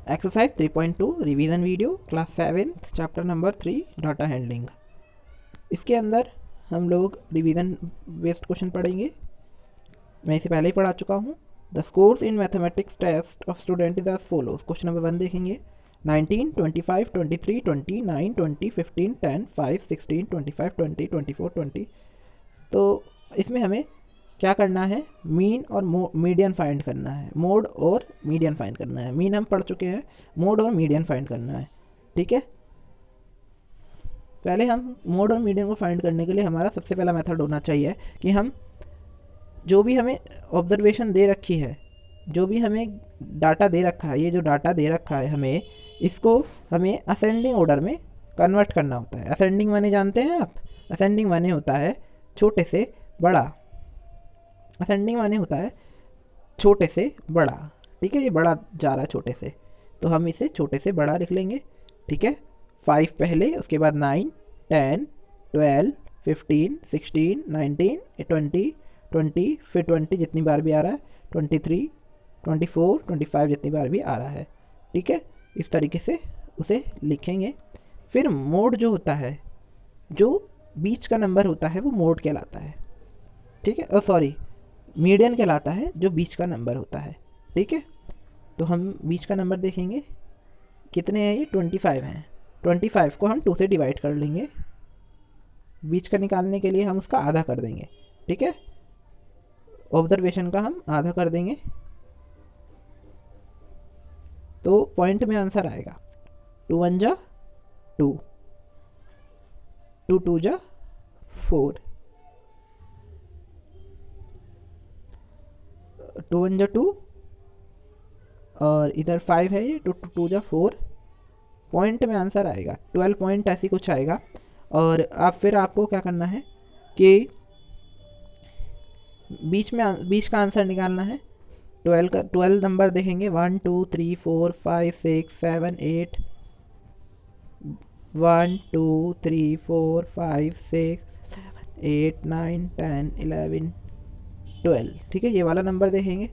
Exercise 3.2 revision video class 7 chapter number 3 data handling. इसके अंदर हम लोग रिवीजन बेस्ड क्वेश्चन पढ़ेंगे। मैं इसे पहले ही पढ़ा चुका हूँ। The scores in mathematics test of student is as follows. Question number 1 देखेंगे। 19, 25, 23, 29, 20, 15, 10, 5, 16, 25, 20, 24, 20। तो इसमें हमें क्या करना है, मीन और मीडियन फाइंड करना है। मोड और मीडियन फाइंड करना है। मीन हम पढ़ चुके हैं, मोड और मीडियन फाइंड करना है। ठीक है, पहले हम मोड और मीडियन को फाइंड करने के लिए हमारा सबसे पहला मेथड होना चाहिए कि हम जो भी हमें ऑब्जर्वेशन दे रखी है, जो भी हमें डाटा दे रखा है, ये जो डाटा दे रखा है हमें, इसको हमें असेंडिंग ऑर्डर में कन्वर्ट करना होता है। असेंडिंग माने जानते हैं आप? असेंडिंग माने होता है छोटे से बड़ा। असेंडिंग माने होता है छोटे से बड़ा। ठीक है, ये बड़ा जा रहा है छोटे से, तो हम इसे छोटे से बड़ा लिख लेंगे। ठीक है, 5 पहले, उसके बाद 9, 10, 12, 15, 16, 19, 20, फिर 20 जितनी बार भी आ रहा है, 23, 24, 25 जितनी बार भी आ रहा है। ठीक है, इस तरीके से उसे लिखेंगे। फिर मोड जो होता है, जो बीच का नंबर होता है, वो मोड कहलाता है। ठीक है, सॉरी, मीडियन कहलाता है जो बीच का नंबर होता है। ठीक है, तो हम बीच का नंबर देखेंगे कितने हैं। ये 25 हैं। 25 को हम 2 से डिवाइड कर लेंगे। बीच का निकालने के लिए हम उसका आधा कर देंगे। ठीक है, ऑब्जर्वेशन का हम आधा कर देंगे, तो पॉइंट में आंसर आएगा 2 1 जा 2, 2 2 जा 4, 2 1 जा 2, और इधर 5 है, ये 2 2 जा 4। पॉइंट में आंसर आएगा 12 पॉइंट, ऐसी कुछ आएगा। और अब फिर आपको क्या करना है कि बीच का आंसर निकालना है। 12 नंबर देखेंगे, 1 2 3 4 5 6 7 8, 1 2 3 4 5 6 7 8 9 10 11 12। ठीक है, ये वाला नंबर देखेंगे,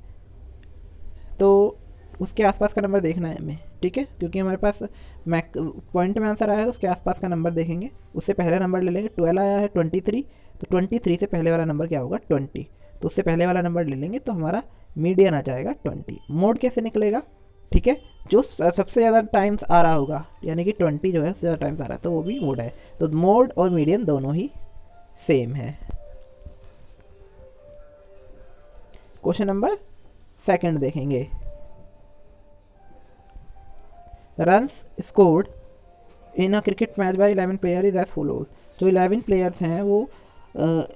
तो उसके आसपास का नंबर देखना है हमें। ठीक है, क्योंकि हमारे पास पॉइंट में आंसर आया है, तो उसके आसपास का नंबर देखेंगे। उससे पहले नंबर ले लेंगे। 12 आया है 23, तो 23 से पहले वाला नंबर क्या होगा, 20, तो उससे पहले वाला नंबर ले लेंगे, तो हमारा मीडियन आ जाएगा 20। मोड कैसे निकलेगा? ठीक है, जो सबसे ज़्यादा टाइम्स आ रहा होगा, यानी कि 20 जो है सबसे ज़्यादा टाइम्स आ रहा है, तो वो भी मोड है। तो मोड और मीडियन दोनों ही सेम है। क्वेश्चन नंबर 2 देखेंगे। Runs scored in a cricket match by 11 player is as follows. तो 11 प्लेयर्स हैं, वो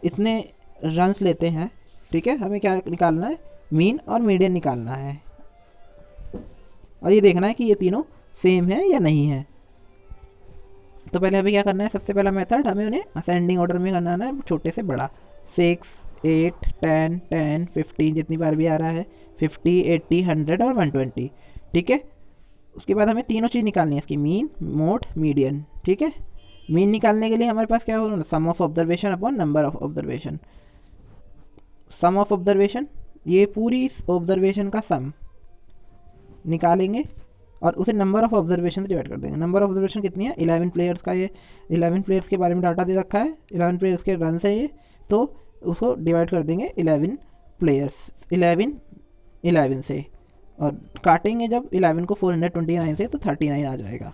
इतने रन्स लेते हैं। ठीक है, हमें क्या निकालना है, मीन और मीडियन निकालना है, और ये देखना है कि ये तीनों सेम है या नहीं है। तो पहले हमें क्या करना है, सबसे पहला मेथड, हमें उन्हें असेंडिंग ऑर्डर में करना है, छोटे से बड़ा। 6, 8, 10, 10, 15 जितनी बार भी आ रहा है, 50, 80, 100 और 120। ठीक है, उसके बाद हमें तीनों चीज़ निकालनी है, इसकी मीन, मोड, मीडियन। ठीक है, मीन निकालने के लिए हमारे पास क्या होगा, sum of observation upon number of observation. Sum of observation, ये पूरी ऑब्जर्वेशन का सम निकालेंगे और उसे नंबर ऑफ ऑब्जर्वेशन से डिवाइड कर देंगे। नंबर ऑफ ऑब्जर्वेशन कितनी है, 11 प्लेयर्स का। ये 11 प्लेयर्स के बारे में डाटा दे रखा है, 11 प्लेयर्स के रन है ये, तो उसको डिवाइड कर देंगे 11 प्लेयर्स, 11 से, और काटेंगे जब 11 को 429 से, तो 39 आ जाएगा।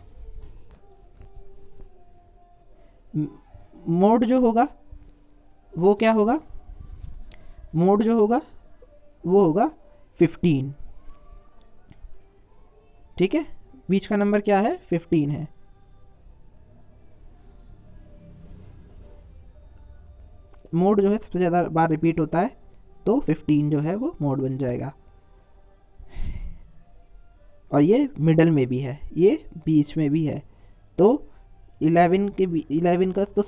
मोड जो होगा वो क्या होगा, मोड जो होगा वो होगा 15। ठीक है, बीच का नंबर क्या है, 15 है। मोड जो है सबसे ज़्यादा बार रिपीट होता है, तो 15 जो है वो मोड बन जाएगा। और ये मिडल में भी है, ये बीच में भी है, तो 11 का तो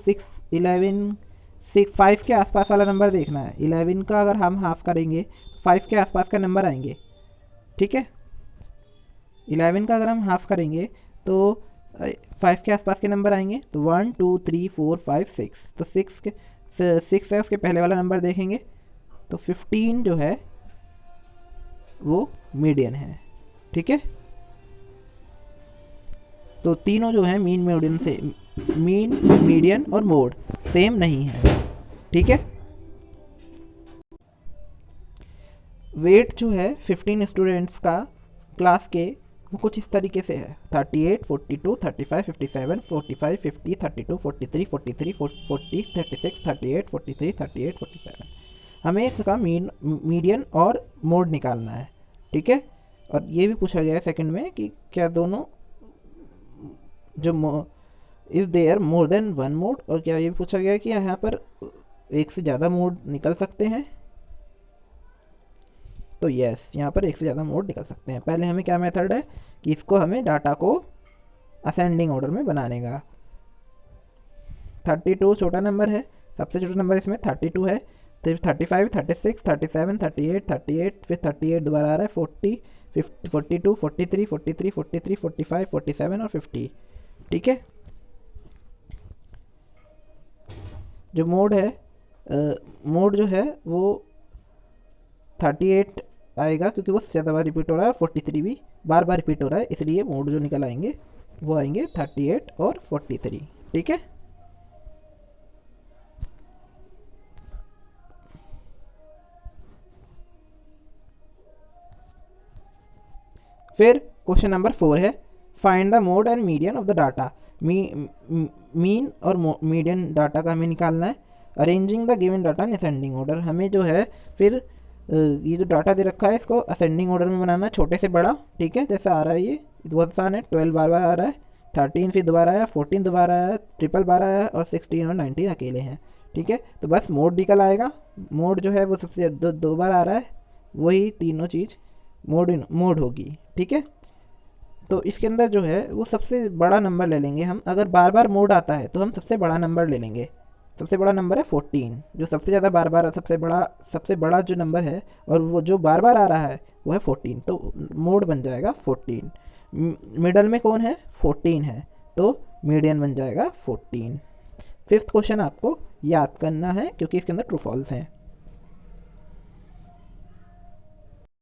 5 के आसपास वाला नंबर देखना है। 11 का अगर हम हाफ करेंगे तो 5 के आसपास का नंबर आएंगे। ठीक है, 11 का अगर हम हाफ करेंगे तो 5 के आसपास के नंबर आएंगे, तो 1 2 3 4 5 6, तो 6 है, उसके पहले वाला नंबर देखेंगे, तो 15 जो है वो मीडियन है। ठीक है, तो तीनों जो है मीन मीडियन और मोड सेम नहीं है, ठीक है। वेट जो है 15 स्टूडेंट्स का क्लास के वो कुछ इस तरीके से है 38, 42, 35, 57, 45, 50, 32, 43, 43, 40, 36, 38, 43, 38, 47। हमें इसका मीडियन और मोड निकालना है, ठीक है। और ये भी पूछा गया है सेकंड में कि क्या दोनों जो is there more than one mode, और क्या ये भी पूछा गया है कि यहाँ पर एक से ज़्यादा मोड निकल सकते हैं। तो यस, यहाँ पर एक से ज़्यादा मोड निकल सकते हैं। पहले हमें क्या मेथड है कि इसको हमें डाटा को असेंडिंग ऑर्डर में बनाने का। 32 छोटा नंबर है, सबसे छोटा नंबर इसमें 32 है, फिर 35, 36, 37, 38, 38, फिर 38 दोबारा आ रहा है, 40, 42, 43, 43, 43, 45, 47 और 50, ठीक है। जो मोड है मोड जो है वो 38 आएगा क्योंकि वो ज़्यादा बार रिपीट हो रहा है, 43 भी बार बार रिपीट हो रहा है, इसलिए मोड जो निकल आएंगे वो आएंगे 38 और 43, ठीक है। फिर क्वेश्चन नंबर 4 है find the mode and median of the data. Mean और मीडियन डाटा का हमें निकालना है। Arranging the given data in ascending order, हमें जो है फिर ये जो डाटा दे रखा है इसको असेंडिंग ऑर्डर में बनाना है, छोटे से बड़ा, ठीक है। जैसा आ रहा है ये बहुत आसान है, 12 बार बार आ रहा है, 13 फिर दोबारा आया, 14 दोबारा आया, ट्रिपल बार आया और 16 और 19 अकेले हैं, ठीक है। तो बस मोड निकल आएगा। मोड जो है वो सबसे दो बार आ रहा है, वही तीनों चीज़ मोड होगी, ठीक है। तो इसके अंदर जो है वो सबसे बड़ा नंबर ले लेंगे हम। अगर बार बार मोड आता है तो हम सबसे बड़ा नंबर ले लेंगे। सबसे बड़ा नंबर है 14, जो सबसे ज़्यादा बार बार सबसे बड़ा जो नंबर है और वो जो बार बार आ रहा है वो है 14, तो मोड बन जाएगा 14। मिडल में कौन है? 14 है, तो मीडियन बन जाएगा 14। फिफ्थ क्वेश्चन आपको याद करना है क्योंकि इसके अंदर ट्रू फॉल्स हैं।